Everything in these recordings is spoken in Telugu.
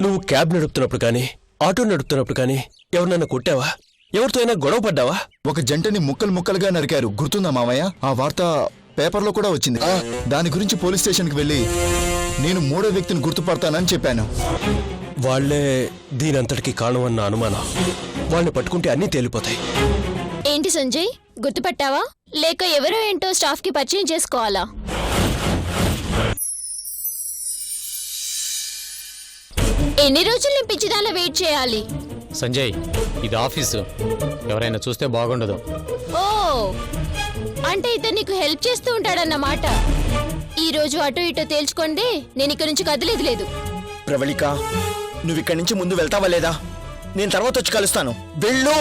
నువ్వు క్యాబ్ నడుపుతున్నప్పుడు కానీ ఆటో నడుపుతున్నప్పుడు కానీ ఎవరినన్నా కొట్టావా? ఎవరితో అయినా గొడవ పడ్డావా? ఒక జంటని ముక్కలు ముక్కలుగా నరికారు, గుర్తుందా మామయ్య? ఆ వార్త పేపర్లో కూడా వచ్చింది. దాని గురించి పోలీస్ స్టేషన్కి వెళ్ళి నేను మూడో వ్యక్తిని గుర్తుపడతానని చెప్పాను. వాళ్లే దీనంతటికి కారణమన్న అనుమానం. వాళ్ళని పట్టుకుంటే అన్నీ తేలిపోతాయి. ఏంటి సంజయ్, గుర్తుపట్టావా? లేక ఎవరో ఏంటో స్టాఫ్ కి పరిచయం చేసుకోవాలా? ఎన్ని రోజులు నేను పిచ్చిదాలా వెయిట్ చేయాలి? సంజయ్, ఇది ఆఫీసు, ఎవరైనా చూస్తే బాగుండదు. ఓ, అంటే ఇతను నీకు హెల్ప్ చేస్తూ ఉంటాడన్నమాట. ఈ రోజు అటు ఇటు తేల్చుకోండి, నేను ఇక్కడ నుంచి కదిలేదు లేదు. ప్రవళిక, నువ్వు ఇక్కడి నుంచి ముందు వెళ్తావా లేదా? నేను తర్వాత వచ్చి కలుస్తాను, వెళ్ళు.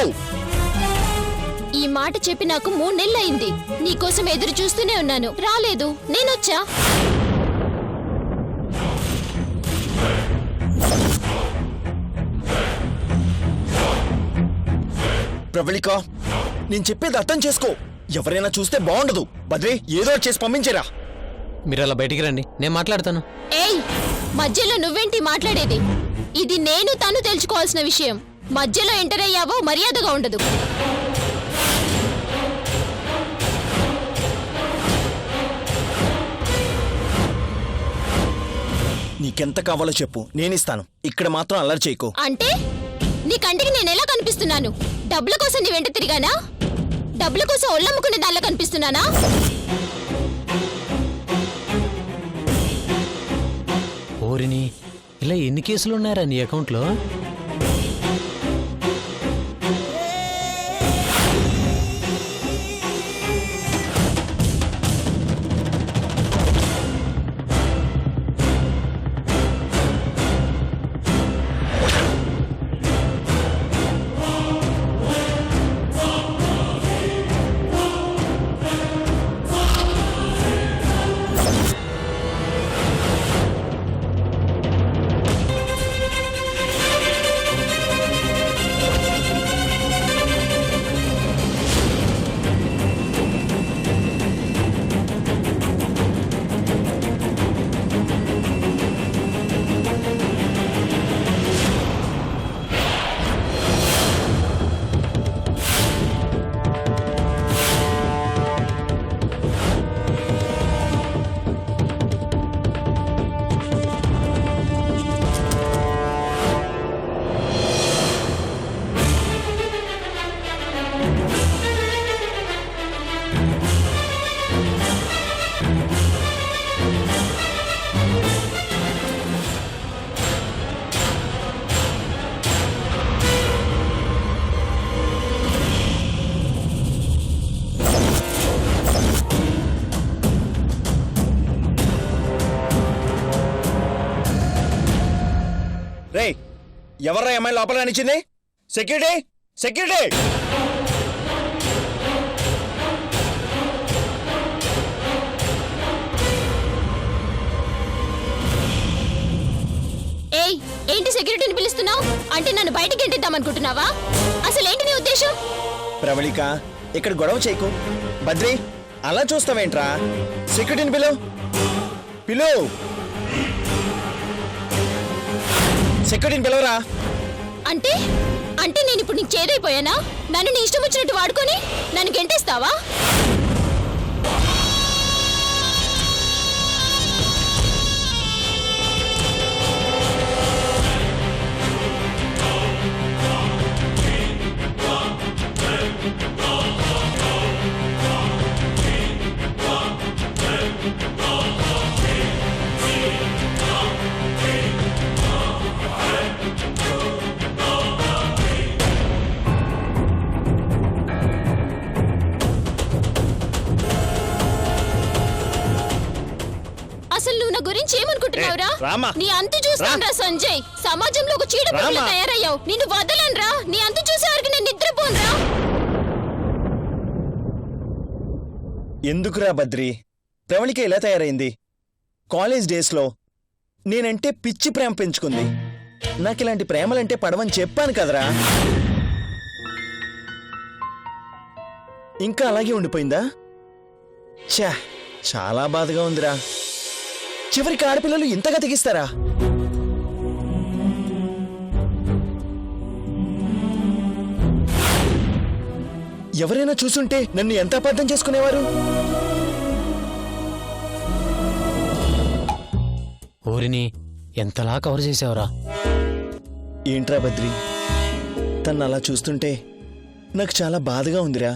ఈ మాట చెప్పి నాకు 3 నెలలు అయింది. నీకోసం ఎదురు చూస్తూనే ఉన్నాను, రాలేదు. నేనొచ్చా. ప్రవళిక, నేను చెప్పేది అర్థం చేసుకో. ఎవరైనా చూస్తే బాగుండదు. బద్రి, ఏదో చేసి పంపించేరా. మీరు అలా బయటికి రండి, నేను మాట్లాడతాను. ఏయ్, మధ్యలో నువ్వేంటి మాట్లాడేది? ఇది నేను తను తెలుసుకోవాల్సిన విషయం. మధ్యలో ఎంటర్ అయ్యావో మర్యాదగా ఉండదు. నీకెంత కావాలో చెప్పు, నేనిస్తాను. ఇక్కడ మాత్రం అల్లరి చేయకు. అంటే నీ కంటికి నేను ఎలా కనిపిస్తున్నాను? డబ్బుల కోసం నీ వెంట తిరిగానా? డబ్బుల కోసం ఒళ్ళమ్ముకునే దానిలో కనిపిస్తున్నానా? ఓరిని, ఇలా ఎన్ని కేసులు ఉన్నారా నీ అకౌంట్లో? రే, ఎవర్రా అమ్మాయి లోపల రానిచ్చింది? Security, security! ఏయ్, ఏంటి సెక్యూరిటీని పిలుస్తున్నావు? అంటే నన్ను బయటికి గెంటిద్దామనుకుంటున్నావా? అసలు ఏంటి నీ ఉద్దేశం? ప్రవళిక, ఇక్కడ గొడవ చేయకు. బద్రి, అలా చూస్తావేంట్రా? సెక్యూరిటీని పిలువు, పిలువు. సెక్యూరిటీని పిలవరా. అంటే అంటే నేను ఇప్పుడు నీకు చేదైపోయానా? నన్ను నీ ఇష్టం వచ్చినట్టు వాడుకొని నన్ను గెంటేస్తావా? అసలు నువ్వు నా గురించి ఏమనుకుంటున్నావురా? నీ అంతు చూస్తానురా సంజయ్. సమాజంలో ఒక చీడపురుగులా తయారయ్యావు. నిన్ను వదలనురా. నీ అంతు చూసేవారికి నేను నిద్రపోనురా. ఎందుకురా బద్రి, ప్రవళిక ఎలా తయారైంది? కాలేజ్ డేస్లో నేనంటే పిచ్చి ప్రేమ పెంచుకుంది. నాకు ఇలాంటి ప్రేమలంటే పడవని చెప్పాను కదరా. ఇంకా అలాగే ఉండిపోయిందా? ఛా, చాలా బాధగా ఉందిరా. చివరికి ఆడపిల్లలు ఇంతగా తెగిస్తారా? ఎవరైనా చూసుంటే నన్ను ఎంత అపార్థం చేసుకునేవారు? ఊరిని ఎంతలా కవర్ చేసావురా? ఏంట్రా బద్రి, తను అలా చూస్తుంటే నాకు చాలా బాధగా ఉందిరా.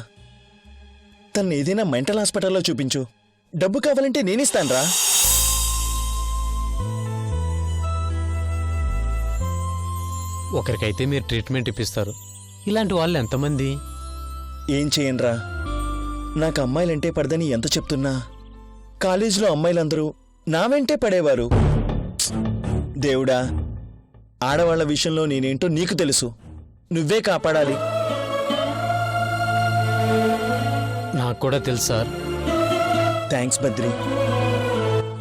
తను ఏదైనా మెంటల్ హాస్పిటల్లో చూపించు, డబ్బు కావాలంటే నేనిస్తానురా. ఒకరికైతే మీరు ట్రీట్మెంట్ ఇప్పిస్తారు, ఇలాంటి వాళ్ళు ఎంతమంది? ఏం చేయనురా, నాకు అమ్మాయిలంటే పడదని ఎంత చెప్తున్నా కాలేజీలో అమ్మాయిలందరూ నా వెంటే పడేవారు. దేవుడా, ఆడవాళ్ల విషయంలో నేనేంటో నీకు తెలుసు, నువ్వే కాపాడాలి. నాకు కూడా తెలుసు సార్. థ్యాంక్స్ బద్రి.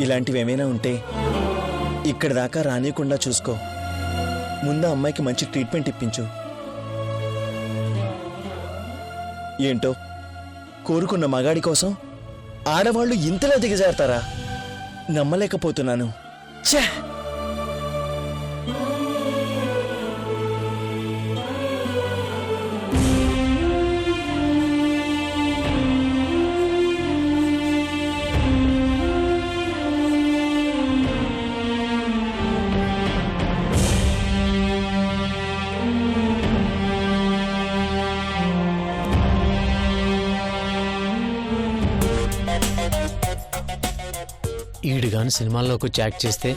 ఇలాంటివి ఏమైనా ఉంటే ఇక్కడి దాకా రానియకుండా చూసుకో. ముందు అమ్మాయికి మంచి ట్రీట్మెంట్ ఇప్పించు. ఏంటో కోరుకున్న మగాడి కోసం ఆడవాళ్ళు ఇంతలా దిగజారుతారా? నమ్మలేకపోతున్నాను. ఛే! ఈడుగాని సినిమాల్లోకి వచ్చి యాక్ట్ చేస్తే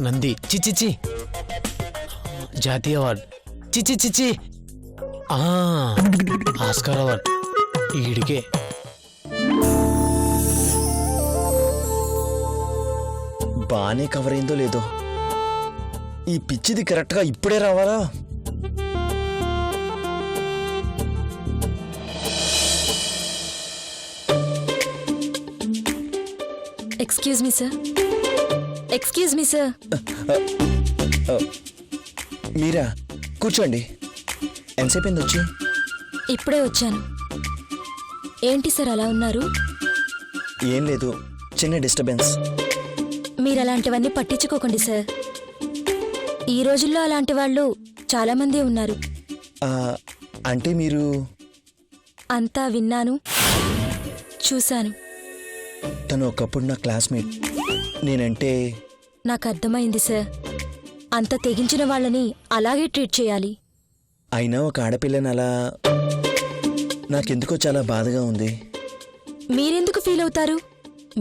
నంది చిచిచి, జాతీయ అవార్డ్ చిచిచిచి, ఆస్కార్ అవార్డ్ ఈడికే. బానే కవర్ అయిందో లేదో, ఈ పిచ్చిది కరెక్ట్గా ఇప్పుడే రావాలా? Excuse me sir, excuse me sir. మీరా, కూర్చోండి. ఎంతసేపు అయింది వచ్చి? ఇప్పుడే వచ్చాను. ఏంటి సార్ అలా ఉన్నారు? ఏం లేదు, చిన్న డిస్టర్బెన్స్. మీరు అలాంటివన్నీ పట్టించుకోకండి సార్. ఈ రోజుల్లో అలాంటి వాళ్ళు చాలా మంది ఉన్నారు. అంటే మీరు? అంతా విన్నాను, చూశాను. తను ఒకప్పుడు నా క్లాస్మేట్. నేనంటే నాకు అర్థమైంది సార్. అంత తెగించిన వాళ్ళని అలాగే ట్రీట్ చేయాలి. అయినా ఒక ఆడపిల్లని అలా, నాకెందుకో చాలా బాధగా ఉంది. మీరెందుకు ఫీల్ అవుతారు?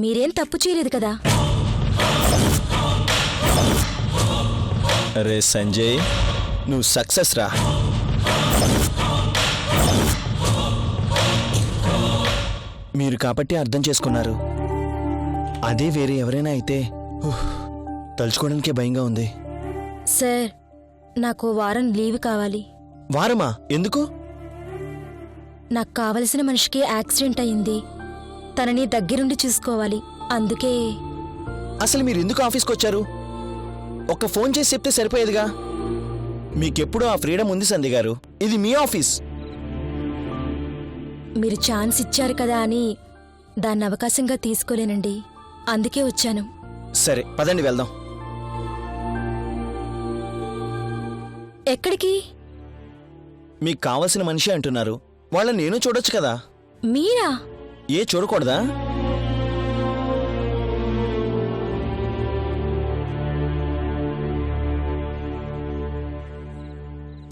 మీరేం తప్పు చేయలేదు కదా. అరే సంజయ్, నువ్వు సక్సెస్ రా. మీరు కాబట్టి అర్థం చేసుకున్నారు. అదే వేరే ఎవరైనా అయితే తలుచుకోవడానికే భయంగా ఉంది. సార్, నాకు వారం లీవ్ కావాలి. వారమా? ఎందుకు? నాకు కావలసిన మనిషికి యాక్సిడెంట్ అయింది. తనని దగ్గరుండి చూసుకోవాలి. అందుకే. అసలు మీరు ఎందుకు ఆఫీస్కి వచ్చారు? ఒక్క ఫోన్ చేసి చెప్తే సరిపోయేదిగా. మీకెప్పుడు ఆ ఫ్రీడమ్ ఉంది సంధ్య గారు. ఇది మీ ఆఫీస్. మీరు ఛాన్స్ ఇచ్చారు కదా అని దాన్ని అవకాశంగా తీసుకోలేనండి. అందుకే వచ్చాను. సరే పదండి వెళ్దాం. ఎక్కడికి? మీకు కావలసిన మనిషి అంటున్నారు, వాళ్ళని నేను చూడొచ్చు కదా. మీరా? ఏ చూడకూడదా?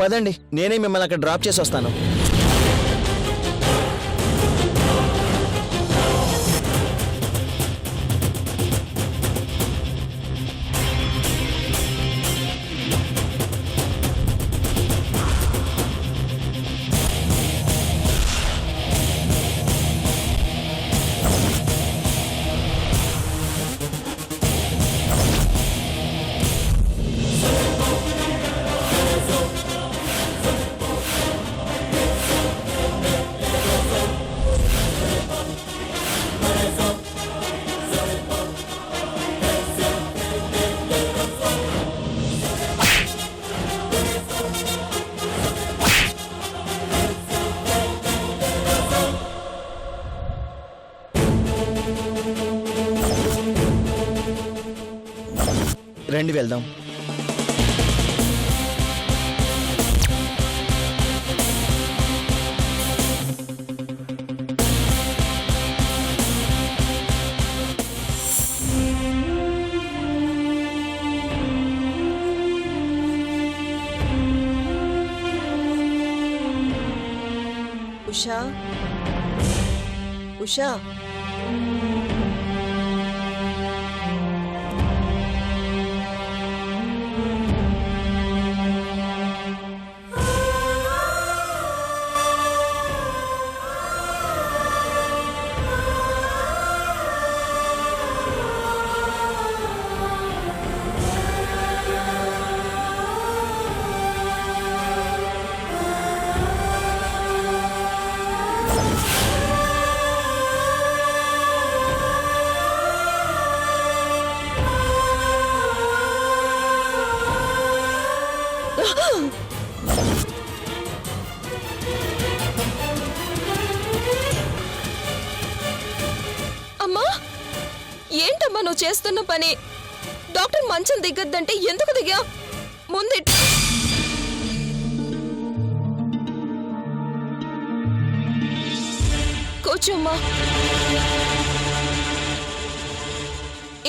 పదండి, నేనే మిమ్మల్ని అక్కడ డ్రాప్ చేసి వస్తాను. రండి వెళ్దాం. ఉషా ఉషా అమ్మా ఏంటమ్మా నువ్వు చేస్తున్న పని? డాక్టర్ మంచం దిగద్దంటే ఎందుకు దిగా? ముందు కూర్చోమ్మా.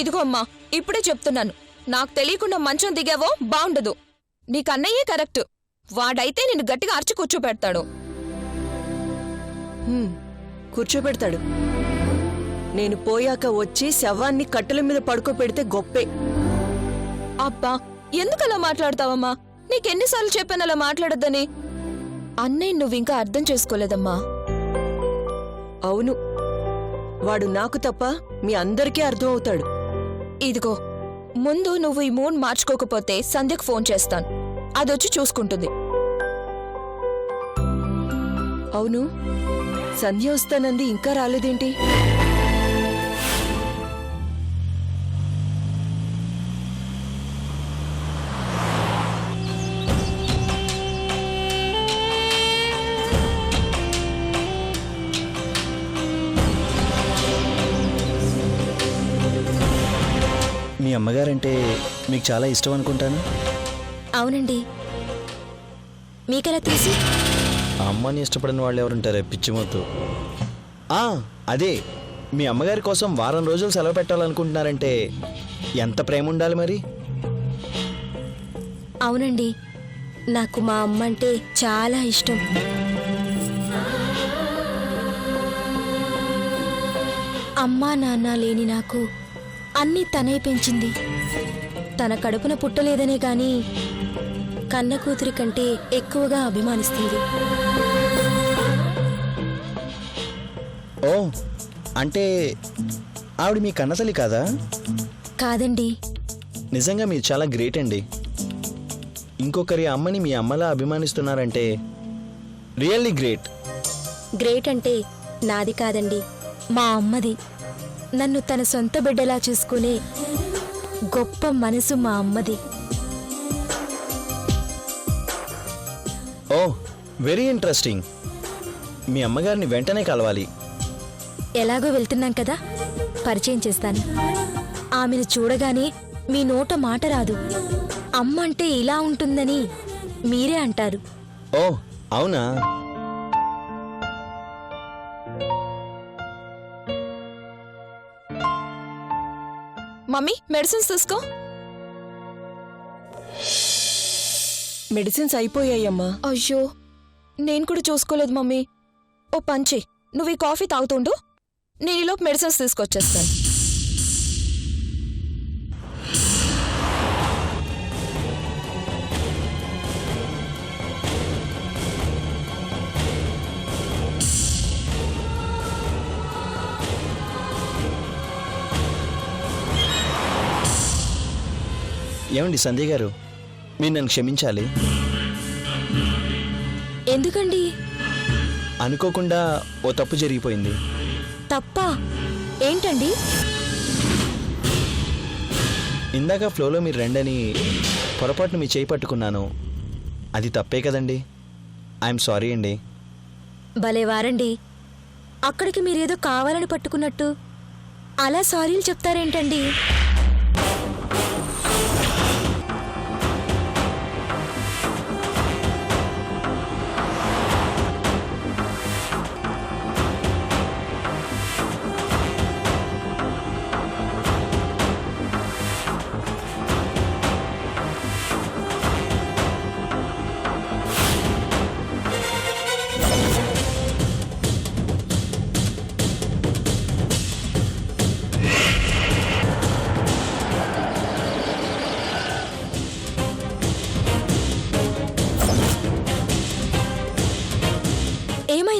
ఇదిగో అమ్మా, ఇప్పుడే చెప్తున్నాను, నాకు తెలియకుండా మంచం దిగావో బాగుండదు. నీకన్నయ్యే కరెక్ట్. వాడైతే నిన్ను గట్టిగా అరిచి కూర్చోపెడతాడు. కూర్చోబెడతాడు. నేను పోయాక వచ్చి శవాన్ని కట్టెల మీద పడుకోబెడితే గొప్పే. అబ్బా, ఎందుకలా మాట్లాడతావమ్మా? నీకెన్నిసార్లు చెప్పాను అలా మాట్లాడొద్దని? అన్నయ్య నువ్వింకా అర్థం చేసుకోలేదమ్మా. అవును, వాడు నాకు తప్ప మీ అందరికీ అర్థం అవుతాడు. ఇదిగో, ముందు నువ్వు ఈ మూడ్ మార్చుకోకపోతే సంధ్యకు ఫోన్ చేస్తాను. అదొచ్చి చూసుకుంటుంది. అవును, సంధ్య వస్తానంది ఇంకా రాలేదేంటి? మీ అమ్మగారంటే మీకు చాలా ఇష్టం అనుకుంటాను. అవునండి, మీకెలా తెలుసు? ఆ అమ్మని ఇష్టపడిన వాళ్ళు ఎవరుంటారే పిచ్చిమొత్తు. అదే, మీ అమ్మగారి కోసం వారం రోజులు సెలవు పెట్టాలనుకుంటున్నారంటే ఎంత ప్రేమ ఉండాలి మరి. అవునండి, నాకు మా అమ్మ అంటే చాలా ఇష్టం. అమ్మా నాన్న లేని నాకు అన్నీ తనే పెంచింది. తన కడుపున పుట్టలేదనే గాని కన్న కూతురి కంటే ఎక్కువగా అభిమానిస్తుంది. ఓ, అంటే ఆవిడ మీ కన్నతల్లి కాదా? కాదండి. నిజంగా మీరు చాలా గ్రేట్ అండి. ఇంకొకరి అమ్మని మీ అమ్మలా అభిమానిస్తున్నారంటే రియల్లీ గ్రేట్. గ్రేట్ అంటే నాది కాదండి, మా అమ్మది. నన్ను తన సొంత బిడ్డలా చూసుకునే గొప్ప మనసు మా అమ్మది. ఓ, వెరీ ఇంట్రెస్టింగ్. మీ అమ్మగారిని వెంటనే కలవాలి. ఎలాగో వెళ్తున్నాం కదా, పరిచయం చేస్తాను. ఆమెను చూడగానే మీ నోట మాట రాదు. అమ్మ అంటే ఇలా ఉంటుందని మీరే అంటారు. ఓ, అవునా? మమ్మీ, మెడిసిన్స్ తీసుకో. మెడిసిన్స్ అయిపోయాయమ్మా. అయ్యో, నేను కూడా చూసుకోలేదు మమ్మీ. ఓ పంచి, నువ్వు ఈ కాఫీ తాగుతుండు, నేను ఈలోపు మెడిసిన్స్ తీసుకొచ్చేస్తాను. ఏమండి సంధ్య గారు, మీరు నన్ను క్షమించాలి. ఎందుకండి? అనుకోకుండా ఓ తప్పు జరిగిపోయింది. తప్పా? ఏంటండి? ఇందాక ఫ్లోలో మీరు రెండని పొరపాటును మీ చేయి పట్టుకున్నాను. అది తప్పే కదండి. ఐఎమ్ సారీ అండి. భలేవారండి, అక్కడికి మీరేదో కావాలని పట్టుకున్నట్టు అలా సారీలు చెప్తారేంటండి?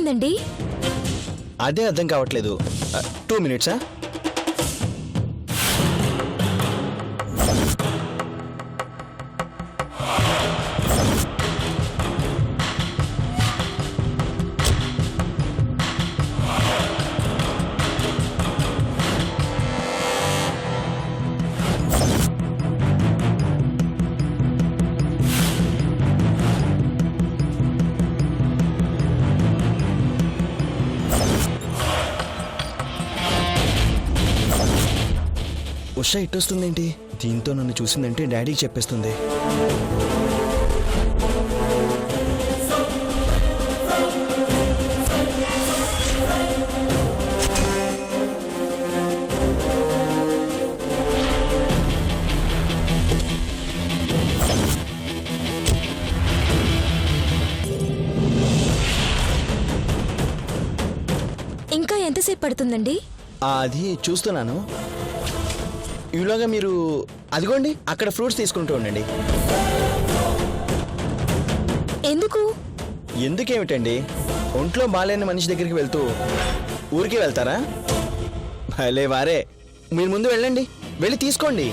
ఏమైందండి? అదే అర్థం కావట్లేదు. 2 మినిట్సా? ఉషా ఇట్టొస్తుందేంటి? దీంతో నన్ను చూసిందంటే డాడీకి చెప్పేస్తుంది. ఇంకా ఎంతసేపు పడుతుందండి? అది చూస్తున్నాను. ఈలోగా మీరు అదిగోండి అక్కడ ఫ్రూట్స్ తీసుకుంటూ ఉండండి. ఎందుకు? ఎందుకేమిటండి, ఒంట్లో బాలేని మనిషి దగ్గరికి వెళ్తూ ఊరికే వెళ్తారా? భలే వారే. మీరు ముందు వెళ్ళండి, వెళ్ళి తీసుకోండి.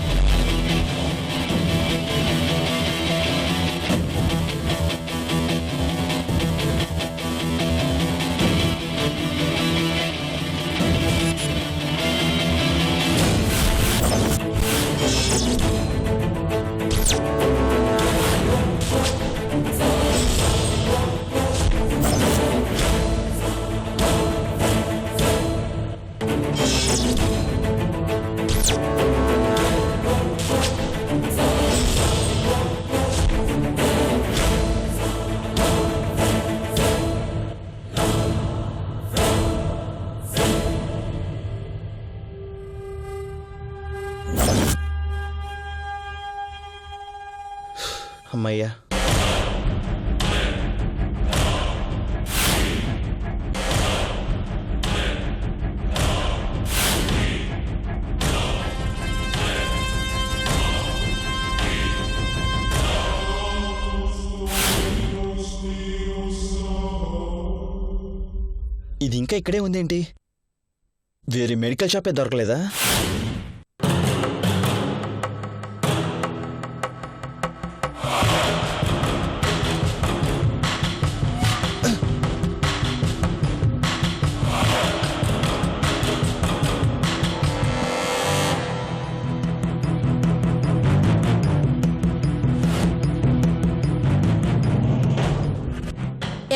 అమ్మయ్యా. ఇది ఇంకా ఇక్కడే ఉందేంటి? వేరే మెడికల్ షాపే దొరకలేదా?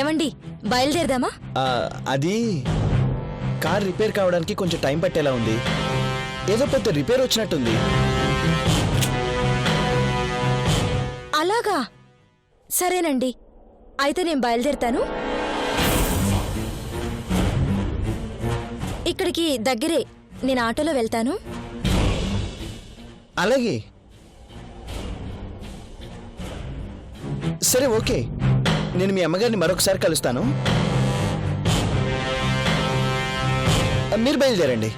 ఏమండి, బయలుదేరదామా? అది కార్ రిపేర్ కావడానికి కొంచెం టైం పట్టేలా ఉంది. ఏదో పెద్ద రిపేర్ వచ్చినట్టుంది. అలాగా? సరేనండి, అయితే నేను బయలుదేరుతాను. ఇక్కడికి దగ్గరే, నేను ఆటోలో వెళ్తాను. అలాగే, సరే, ఓకే. నేను మీ అమ్మగారిని మరొకసారి కలుస్తాను. మీరు బయలుదేరండి.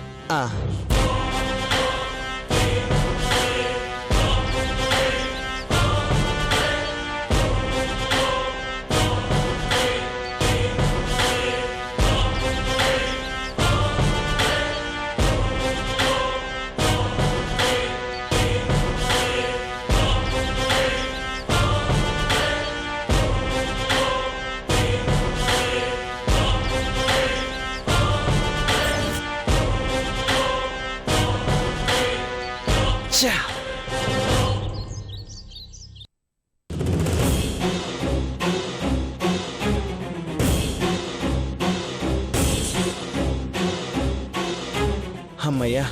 అమ్మయ్యా,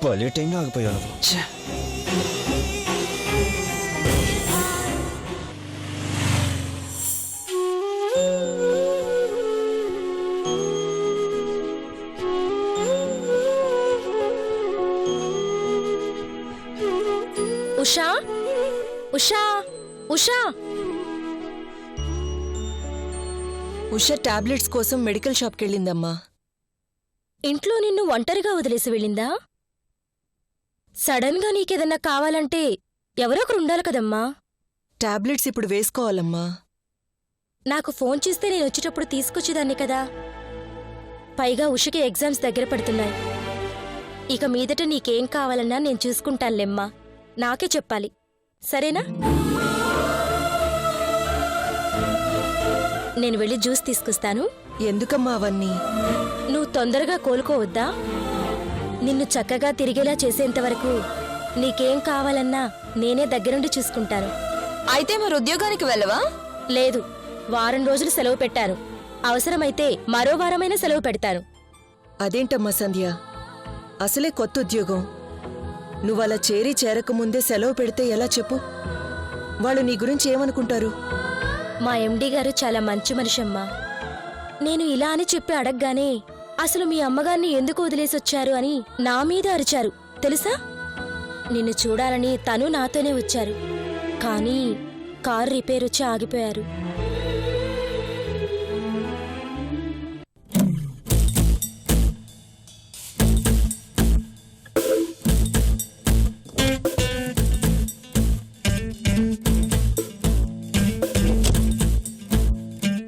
భలే టైంలో ఆగిపోయావు. ఉషా, ఉషా, ఉషా. ఉష టాబ్లెట్స్ కోసం మెడికల్ షాప్కి వెళ్ళిందమ్మా. ఇంట్లో నిన్ను ఒంటరిగా వదిలేసి వెళ్ళిందా? సడన్ గా నీకేదన్నా కావాలంటే ఎవరో ఒకరు ఉండాలి కదమ్మా. టాబ్లెట్స్ ఇప్పుడు వేసుకోవాలమ్మా. నాకు ఫోన్ చేస్తే నేను వచ్చేటప్పుడు తీసుకొచ్చేదాన్ని కదా. పైగా ఉషకి ఎగ్జామ్స్ దగ్గర పడుతున్నాయి. ఇక మీదట నీకేం కావాలన్నా నేను చూసుకుంటానులేమ్మా. నాకే చెప్పాలి, సరేనా? నేను వెళ్ళి జ్యూస్ తీసుకొస్తాను. ఎందుకమ్మా అవన్నీ? నువ్వు తొందరగా కోలుకోవద్దా? నిన్ను చక్కగా తిరిగేలా చేసేంతవరకు నీకేం కావాలన్నా నేనే దగ్గరుండి చూసుకుంటాను. అయితే మరి ఉద్యోగానికి వెళ్ళవా? లేదు, వారం రోజులు సెలవు పెట్టాను. అవసరమైతే మరో వారమైన సెలవు పెడతాను. అదేంటమ్మా సంధ్య, అసలే కొత్త ఉద్యోగం. నువ్వలా చేరకముందే సెలవు పెడితే ఎలా చెప్పు? వాళ్ళు నీ గురించి ఏమనుకుంటారు? మా ఎండీ గారు చాలా మంచి మనిషమ్మా. నేను ఇలా అని చెప్పి అడగగానే అసలు మీ అమ్మగారిని ఎందుకు వదిలేసొచ్చారు అని నా మీద అరిచారు తెలుసా? నిన్ను చూడాలని తను నాతోనే వచ్చారు, కానీ కారు రిపేర్ వచ్చి ఆగిపోయారు.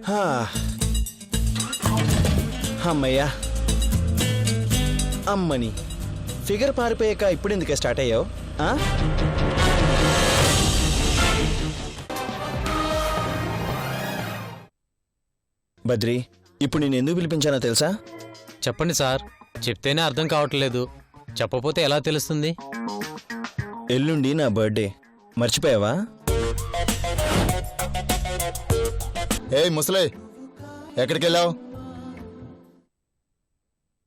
హా. అమ్మయ్యా, అమ్మని ఫిగర్ పారిపోయాక ఇప్పుడు ఎందుకే స్టార్ట్ అయ్యావు? బద్రి, ఇప్పుడు నేను ఎందుకు పిలిపించానో తెలుసా? చెప్పండి సార్. చెప్తేనే అర్థం కావట్లేదు, చెప్పపోతే ఎలా తెలుస్తుంది? ఎల్లుండి నా బర్త్డే, మర్చిపోయావా? ఏ ముసలే, ఎక్కడికి వెళ్ళావు?